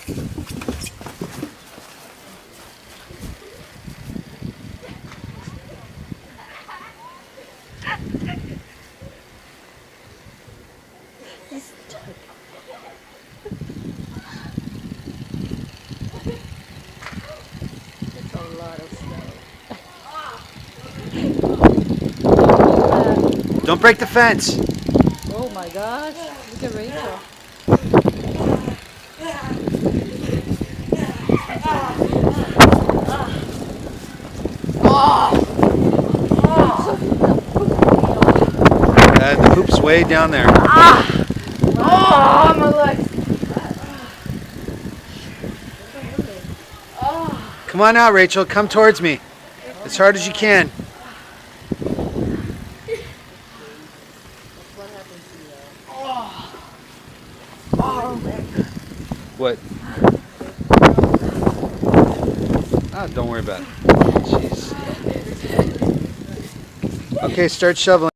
That's a lot of snow. Don't break the fence. Oh my gosh. Look at Rachel. And the poop's way down there. Oh, my legs. Come on out, Rachel. Come towards me. As hard as you can. What? Ah, don't worry about it. Jeez. Okay, start shoveling.